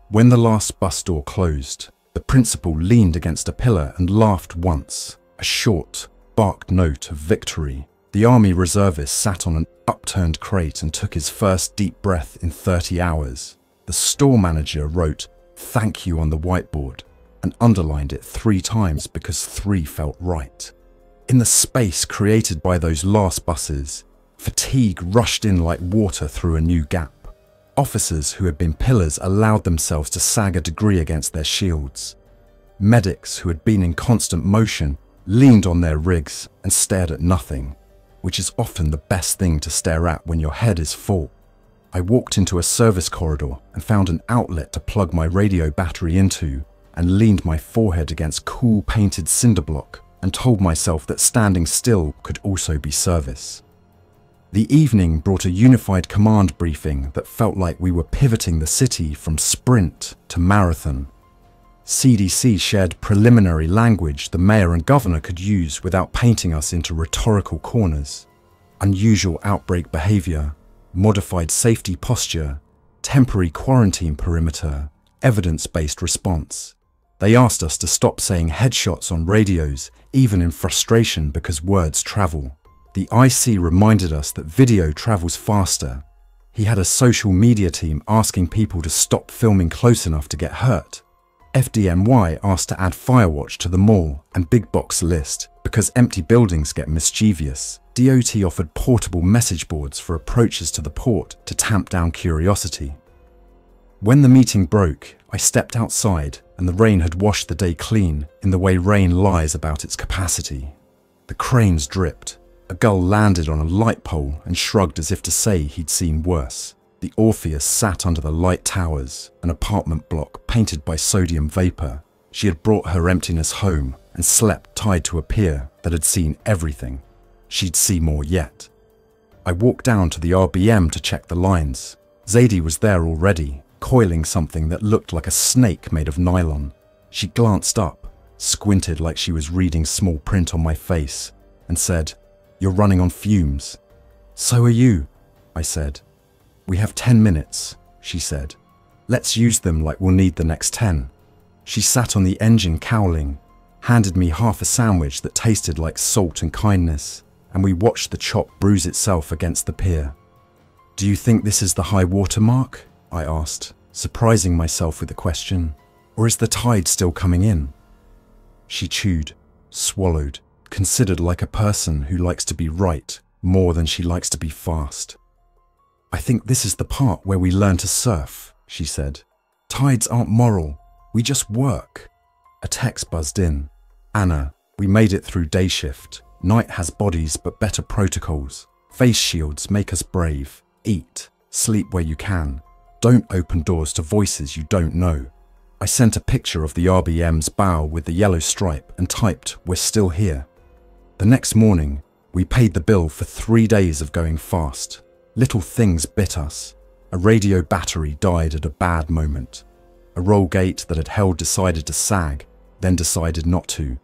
When the last bus door closed, the principal leaned against a pillar and laughed once, a short, barked note of victory. The army reservist sat on an upturned crate and took his first deep breath in 30 hours. The store manager wrote "thank you" on the whiteboard and underlined it 3 times because 3 felt right. In the space created by those last buses, fatigue rushed in like water through a new gap. Officers who had been pillars allowed themselves to sag a degree against their shields. Medics who had been in constant motion leaned on their rigs and stared at nothing, which is often the best thing to stare at when your head is full. I walked into a service corridor and found an outlet to plug my radio battery into and leaned my forehead against cool painted cinder block and told myself that standing still could also be service. The evening brought a unified command briefing that felt like we were pivoting the city from sprint to marathon. CDC shared preliminary language the mayor and governor could use without painting us into rhetorical corners. Unusual outbreak behavior, modified safety posture, temporary quarantine perimeter, evidence-based response. They asked us to stop saying headshots on radios, even in frustration because words travel. The IC reminded us that video travels faster. He had a social media team asking people to stop filming close enough to get hurt. FDNY asked to add Firewatch to the mall and big box list because empty buildings get mischievous. DOT offered portable message boards for approaches to the port to tamp down curiosity. When the meeting broke, I stepped outside and the rain had washed the day clean in the way rain lies about its capacity. The cranes dripped. A gull landed on a light pole and shrugged as if to say he'd seen worse. The Orpheus sat under the light towers, an apartment block painted by sodium vapor. She had brought her emptiness home and slept tied to a pier that had seen everything. She'd see more yet. I walked down to the RBM to check the lines. Zadie was there already, coiling something that looked like a snake made of nylon. She glanced up, squinted like she was reading small print on my face, and said, "You're running on fumes." "So are you," I said. "We have 10 minutes, she said. "Let's use them like we'll need the next 10. She sat on the engine cowling, handed me half a sandwich that tasted like salt and kindness, and we watched the chop bruise itself against the pier. "Do you think this is the high water mark?" I asked, surprising myself with the question. "Or is the tide still coming in?" She chewed, swallowed, considered like a person who likes to be right more than she likes to be fast. "I think this is the part where we learn to surf," she said. "Tides aren't moral, we just work." A text buzzed in. "Anna, we made it through day shift. Night has bodies but better protocols. Face shields make us brave. Eat, sleep where you can. Don't open doors to voices you don't know." I sent a picture of the RBM's bow with the yellow stripe and typed, "We're still here." The next morning, We paid the bill for 3 days of going fast. Little things bit us. A radio battery died at a bad moment. A roll gate that had held decided to sag, then decided not to,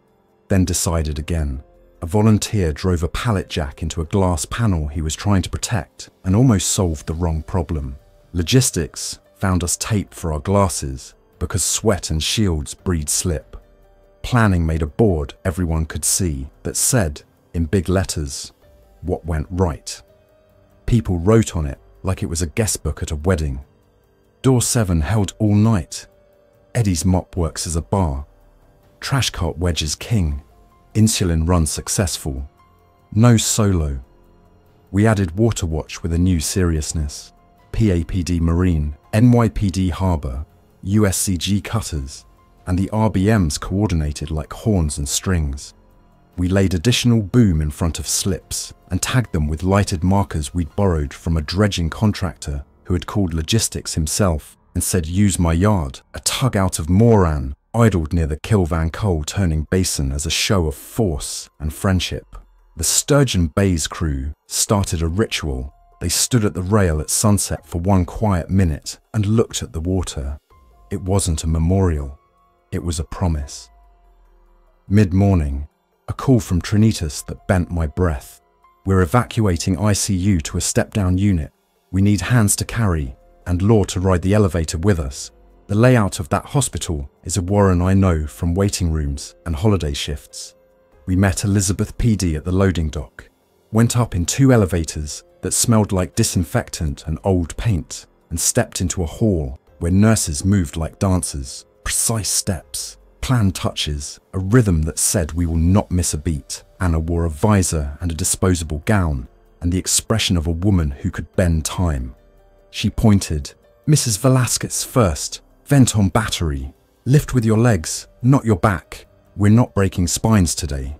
then decided again. A volunteer drove a pallet jack into a glass panel he was trying to protect and almost solved the wrong problem. Logistics found us tape for our glasses because sweat and shields breed slip. Planning made a board everyone could see that said, in big letters, what went right. People wrote on it like it was a guest book at a wedding. Door 7 held all night. Eddie's mop works as a bar. Trash cart wedges king. Insulin run successful. No solo. We added Water Watch with a new seriousness. PAPD Marine, NYPD Harbour, USCG Cutters, and the RBMs coordinated like horns and strings. We laid additional boom in front of slips and tagged them with lighted markers we'd borrowed from a dredging contractor who had called logistics himself and said, "Use my yard." A tug out of Moran idled near the Kilvan Coal turning basin as a show of force and friendship. The Sturgeon Bays crew started a ritual. They stood at the rail at sunset for 1 quiet minute and looked at the water. It wasn't a memorial. It was a promise. Mid-morning, a call from Trinitas that bent my breath. "We're evacuating ICU to a step-down unit. We need hands to carry and Law to ride the elevator with us. The layout of that hospital is a warren I know from waiting rooms and holiday shifts." We met Elizabeth PD at the loading dock, went up in 2 elevators that smelled like disinfectant and old paint, and stepped into a hall where nurses moved like dancers. Precise steps, planned touches, a rhythm that said we will not miss a beat. Anna wore a visor and a disposable gown, and the expression of a woman who could bend time. She pointed, "Mrs. Velasquez first, vent on battery. Lift with your legs, not your back. We're not breaking spines today."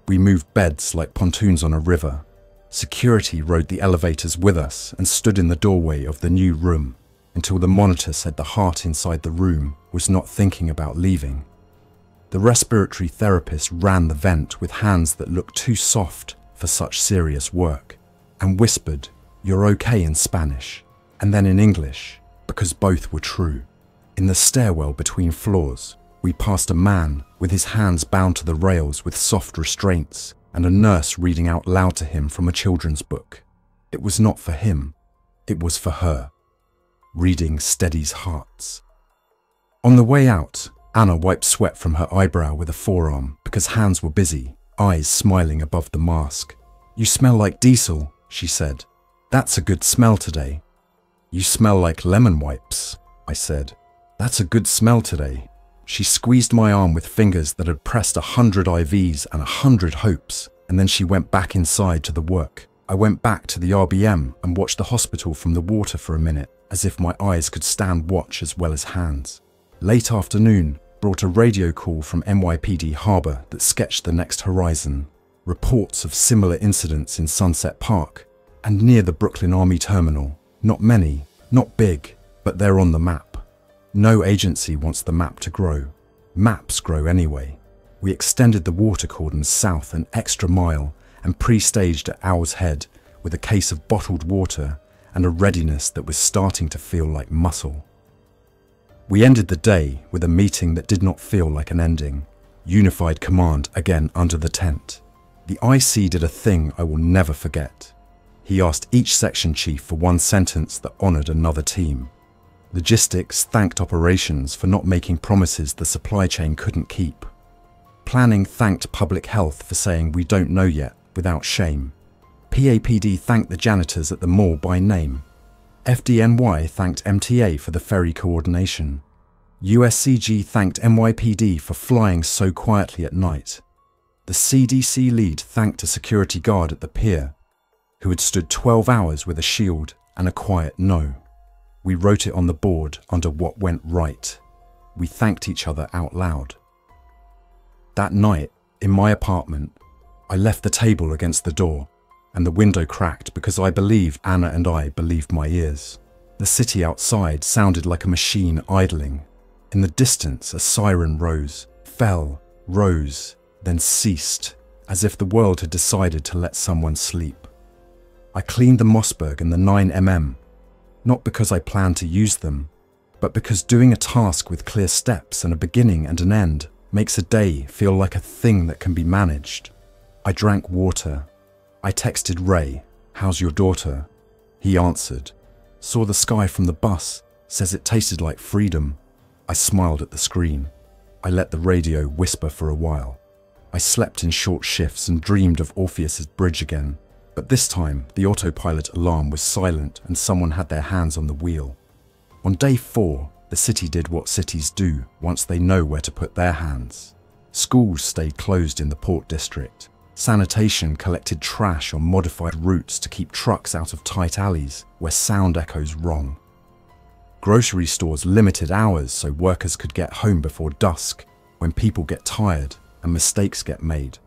We moved beds like pontoons on a river. Security rode the elevators with us and stood in the doorway of the new room until the monitor said the heart inside the room was not thinking about leaving. The respiratory therapist ran the vent with hands that looked too soft for such serious work and whispered, "You're okay" in Spanish, and then in English, because both were true. In the stairwell between floors, we passed a man with his hands bound to the rails with soft restraints and a nurse reading out loud to him from a children's book. It was not for him, it was for her. Reading steadies hearts. On the way out, Anna wiped sweat from her eyebrow with a forearm because hands were busy, eyes smiling above the mask. "You smell like diesel," she said. "That's a good smell today." "You smell like lemon wipes," I said. "That's a good smell today." She squeezed my arm with fingers that had pressed 100 IVs and 100 hopes, and then she went back inside to the work. I went back to the RBM and watched the hospital from the water for a minute, as if my eyes could stand watch as well as hands. Late afternoon brought a radio call from NYPD Harbour that sketched the next horizon. Reports of similar incidents in Sunset Park and near the Brooklyn Army Terminal. Not many, not big, but they're on the map. No agency wants the map to grow. Maps grow anyway. We extended the water cordon south an extra mile and pre-staged at Owl's Head with a case of bottled water and a readiness that was starting to feel like muscle. We ended the day with a meeting that did not feel like an ending. Unified command again under the tent. The IC did a thing I will never forget. He asked each section chief for one sentence that honoured another team. Logistics thanked operations for not making promises the supply chain couldn't keep. Planning thanked public health for saying we don't know yet without shame. PAPD thanked the janitors at the mall by name. FDNY thanked MTA for the ferry coordination. USCG thanked NYPD for flying so quietly at night. The CDC lead thanked a security guard at the pier, who had stood 12 hours with a shield and a quiet no. We wrote it on the board under what went right. We thanked each other out loud. That night, in my apartment, I left the table against the door, and the window cracked because I believed Anna and I believed my ears. The city outside sounded like a machine idling. In the distance, a siren rose, fell, rose, then ceased, as if the world had decided to let someone sleep. I cleaned the Mossberg and the 9mm, not because I planned to use them, but because doing a task with clear steps and a beginning and an end makes a day feel like a thing that can be managed. I drank water. I texted Ray, "How's your daughter?" He answered, "Saw the sky from the bus, says it tasted like freedom." I smiled at the screen. I let the radio whisper for a while. I slept in short shifts and dreamed of Orpheus's bridge again, but this time the autopilot alarm was silent and someone had their hands on the wheel. On day 4, the city did what cities do once they know where to put their hands. Schools stayed closed in the Port District. Sanitation collected trash on modified routes to keep trucks out of tight alleys where sound echoes wrong. Grocery stores limited hours so workers could get home before dusk, when people get tired and mistakes get made.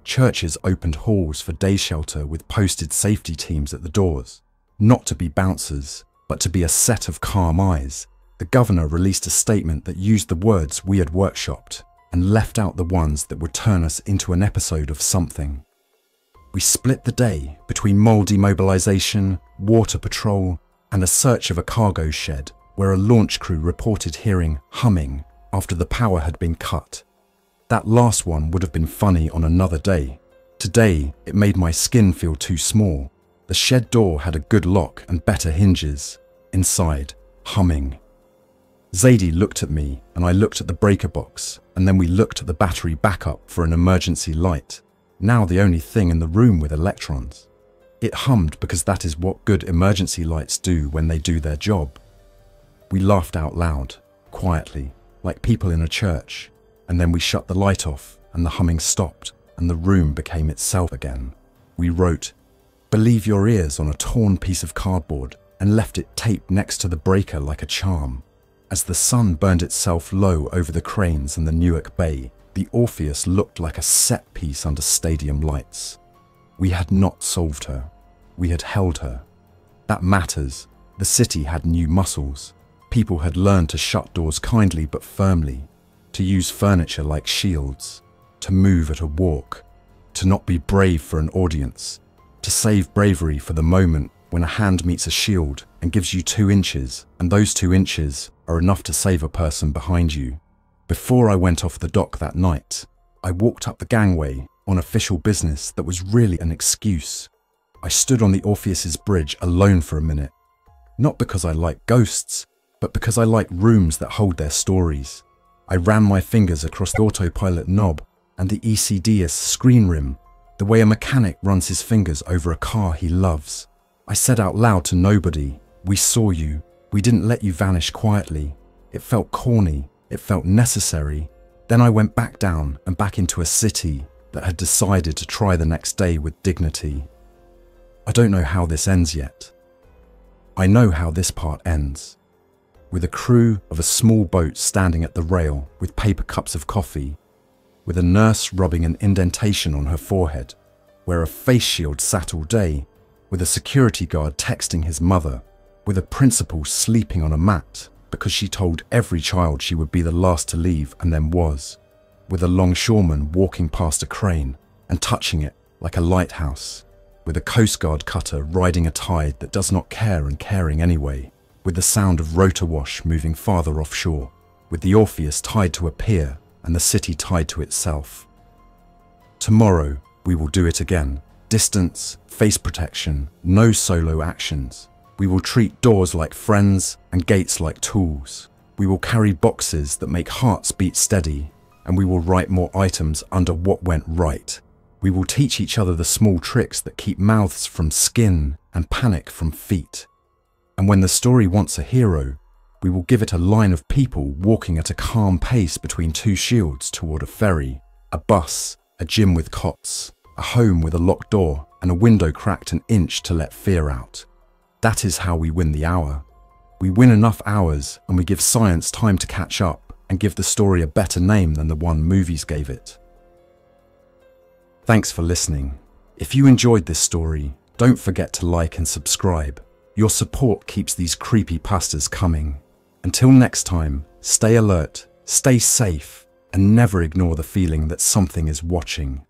Churches opened halls for day shelter with posted safety teams at the doors, not to be bouncers, but to be a set of calm eyes. The governor released a statement that used the words we had workshopped and left out the ones that would turn us into an episode of something. We split the day between mole demobilization, water patrol, and a search of a cargo shed where a launch crew reported hearing humming after the power had been cut. That last one would have been funny on another day. Today, it made my skin feel too small. The shed door had a good lock and better hinges. Inside, humming. Zadie looked at me and I looked at the breaker box, and then we looked at the battery backup for an emergency light, now the only thing in the room with electrons. It hummed because that is what good emergency lights do when they do their job. We laughed out loud, quietly, like people in a church, and then we shut the light off and the humming stopped and the room became itself again. We wrote, "Believe your ears" on a torn piece of cardboard and left it taped next to the breaker like a charm. As the sun burned itself low over the cranes and the Newark Bay, the Orpheus looked like a set piece under stadium lights. We had not solved her. We had held her. That matters. The city had new muscles. People had learned to shut doors kindly but firmly, to use furniture like shields, to move at a walk, to not be brave for an audience, to save bravery for the moment when a hand meets a shield and gives you 2 inches, and those 2 inches are enough to save a person behind you. Before I went off the dock that night, I walked up the gangway on official business that was really an excuse. I stood on the Orpheus's bridge alone for a minute, not because I like ghosts, but because I like rooms that hold their stories. I ran my fingers across the autopilot knob and the ECDS screen rim, the way a mechanic runs his fingers over a car he loves. I said out loud to nobody, "We saw you. We didn't let you vanish quietly." It felt corny. It felt necessary. Then I went back down and back into a city that had decided to try the next day with dignity. I don't know how this ends yet. I know how this part ends. With a crew of a small boat standing at the rail with paper cups of coffee, with a nurse rubbing an indentation on her forehead, where a face shield sat all day, with a security guard texting his mother, with a principal sleeping on a mat because she told every child she would be the last to leave and then was, with a longshoreman walking past a crane and touching it like a lighthouse, with a Coast Guard cutter riding a tide that does not care and caring anyway, with the sound of rotor wash moving farther offshore, with the Orpheus tied to a pier and the city tied to itself. Tomorrow, we will do it again. Distance, face protection, no solo actions. We will treat doors like friends and gates like tools. We will carry boxes that make hearts beat steady, and we will write more items under what went right. We will teach each other the small tricks that keep mouths from skin and panic from feet. And when the story wants a hero, we will give it a line of people walking at a calm pace between 2 shields toward a ferry, a bus, a gym with cots, a home with a locked door and a window cracked an inch to let fear out. That is how we win the hour. We win enough hours and we give science time to catch up and give the story a better name than the one movies gave it. Thanks for listening. If you enjoyed this story, don't forget to like and subscribe. Your support keeps these creepypastas coming. Until next time, stay alert, stay safe, and never ignore the feeling that something is watching.